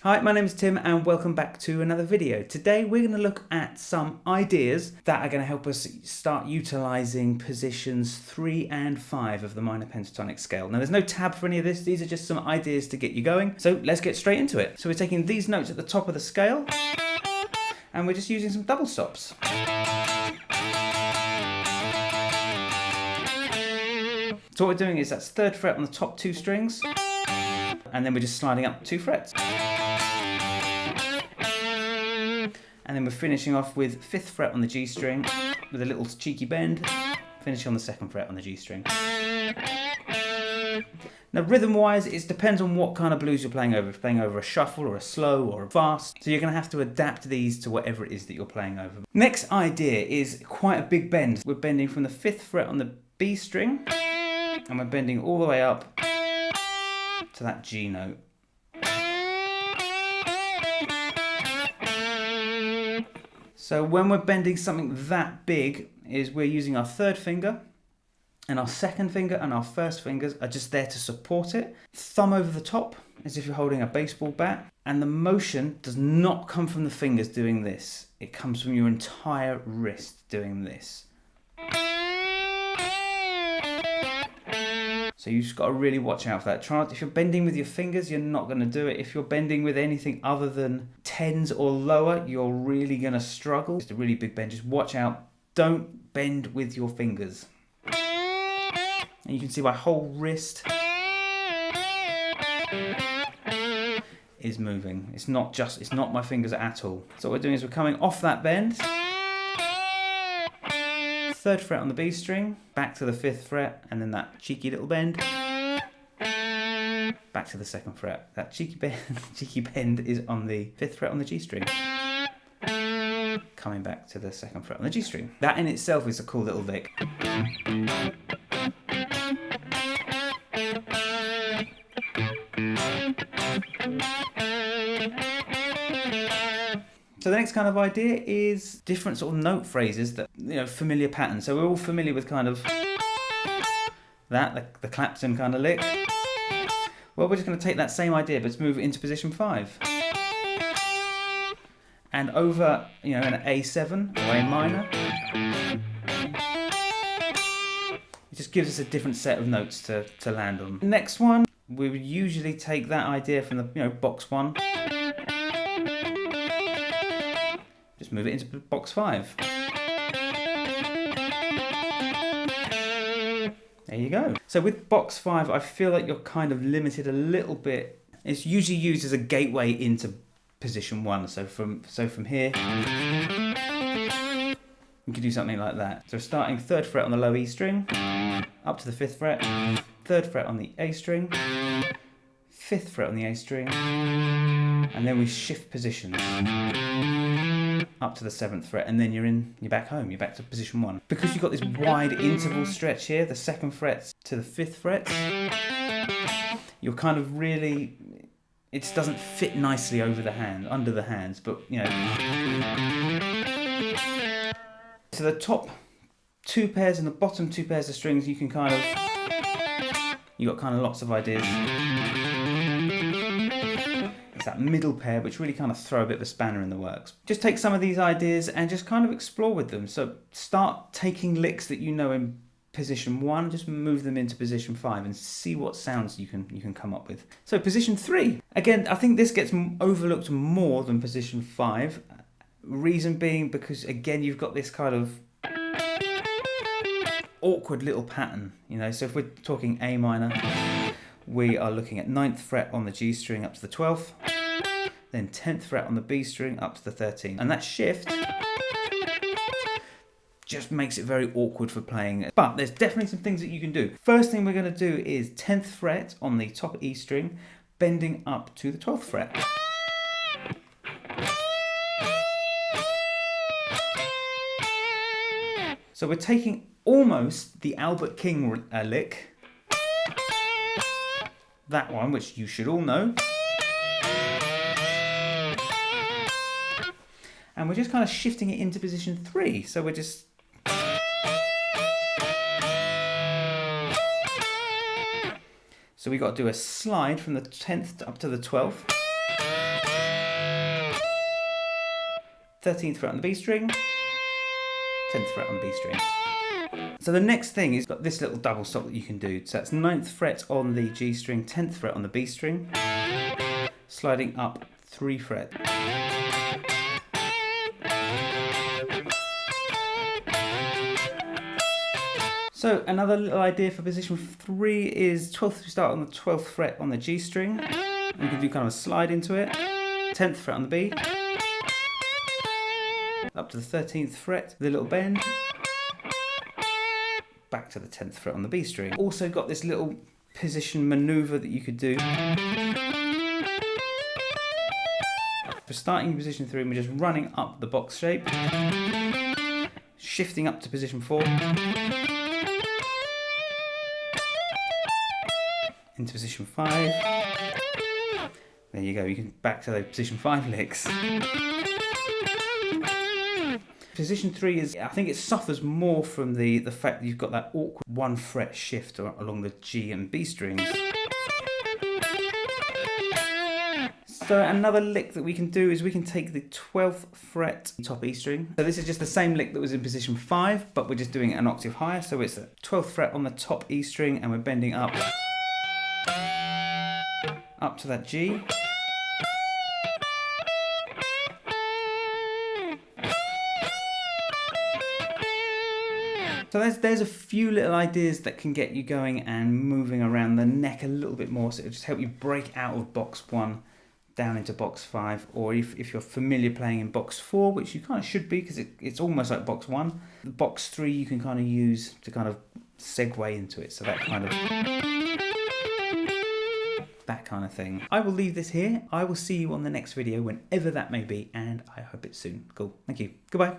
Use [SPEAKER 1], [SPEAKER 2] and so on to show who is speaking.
[SPEAKER 1] Hi, my name is Tim and welcome back to another video. Today we're going to look at some ideas that are going to help us start utilising positions 3 and 5 of the minor pentatonic scale. Now there's no tab for any of this, these are just some ideas to get you going. So let's get straight into it. So we're taking these notes at the top of the scale and we're just using some double stops. So what we're doing is that's 3rd fret on the top 2 strings and then we're just sliding up 2 frets. And then we're finishing off with 5th fret on the G string with a little cheeky bend, finishing on the 2nd fret on the G string. Now rhythm wise, it depends on what kind of blues you're playing over. If you're playing over a shuffle or a slow or a fast, so you're going to have to adapt these to whatever it is that you're playing over. Next idea is quite a big bend. We're bending from the 5th fret on the B string and we're bending all the way up to that G note. So when we're bending something that big, is we're using our 3rd finger and our 2nd finger and our 1st fingers are just there to support it. Thumb over the top as if you're holding a baseball bat, and the motion does not come from the fingers doing this. It comes from your entire wrist doing this. So you've just got to really watch out for that. If you're bending with your fingers, you're not going to do it. If you're bending with anything other than 10s or lower, you're really going to struggle. It's a really big bend. Just watch out. Don't bend with your fingers. And you can see my whole wrist is moving. It's not my fingers at all. So what we're doing is we're coming off that bend. 3rd fret on the B string, back to the 5th fret, and then that cheeky little bend, back to the 2nd fret. That cheeky bend is on the 5th fret on the G string, coming back to the 2nd fret on the G string. That in itself is a cool little lick. So the next kind of idea is different sort of note phrases that, familiar patterns. So we're all familiar with kind of that, the Clapton kind of lick. Well, we're just going to take that same idea, but move it into position 5. And over, an A7 or A minor. It just gives us a different set of notes to land on. Next one, we would usually take that idea from the, box 1. Just move it into box 5. There you go. So with box 5, I feel like you're kind of limited a little bit. It's usually used as a gateway into position 1. So from here, you can do something like that. So starting 3rd fret on the low E string, up to the 5th fret, 3rd fret on the A string, 5th fret on the A string, and then we shift positions up to the 7th fret, and then you're back home, you're back to position 1. Because you've got this wide interval stretch here, the 2nd fret to the 5th fret, you're kind of really, it doesn't fit nicely under the hands, but so the top 2 pairs and the bottom 2 pairs of strings, you've got kind of lots of ideas. That middle pair, which really kind of throw a bit of a spanner in the works. Just take some of these ideas and just kind of explore with them. So start taking licks that in position 1, just move them into position 5 and see what sounds you can come up with. So position 3, again, I think this gets overlooked more than position 5. Reason being because again you've got this kind of awkward little pattern. So if we're talking A minor, we are looking at 9th fret on the G string up to the 12th, then 10th fret on the B string up to the 13th. And that shift just makes it very awkward for playing. But there's definitely some things that you can do. First thing we're going to do is 10th fret on the top E string, bending up to the 12th fret. So we're taking almost the Albert King lick, that one, which you should all know. And we're just kind of shifting it into position 3. So we're just So we got to do a slide from the 10th up to the 12th. 13th fret on the B string, 10th fret on the B string. So the next thing is got this little double stop that you can do. So that's 9th fret on the G string, 10th fret on the B string, sliding up 3 frets. So another little idea for position 3 is 12th, we start on the 12th fret on the G string. You can do kind of a slide into it. 10th fret on the B. Up to the 13th fret with a little bend. Back to the 10th fret on the B string. Also got this little position maneuver that you could do. For starting in position 3, we're just running up the box shape. Shifting up to position 4. Into position 5. There you go, you can back to those position 5 licks. Position 3 is, I think it suffers more from the fact that you've got that awkward 1 fret shift along the G and B strings. So another lick that we can do is we can take the 12th fret top E string. So this is just the same lick that was in position 5, but we're just doing it an octave higher. So it's the 12th fret on the top E string and we're bending up to that G. So there's a few little ideas that can get you going and moving around the neck a little bit more, so it'll just help you break out of box 1 down into box 5, or if you're familiar playing in box 4, which you kind of should be because it's almost like box 1, the box 3 you can kind of use to kind of segue into it, so that kind of thing. I will leave this here. I will see you on the next video, whenever that may be, and I hope it's soon. Cool. Thank you. Goodbye.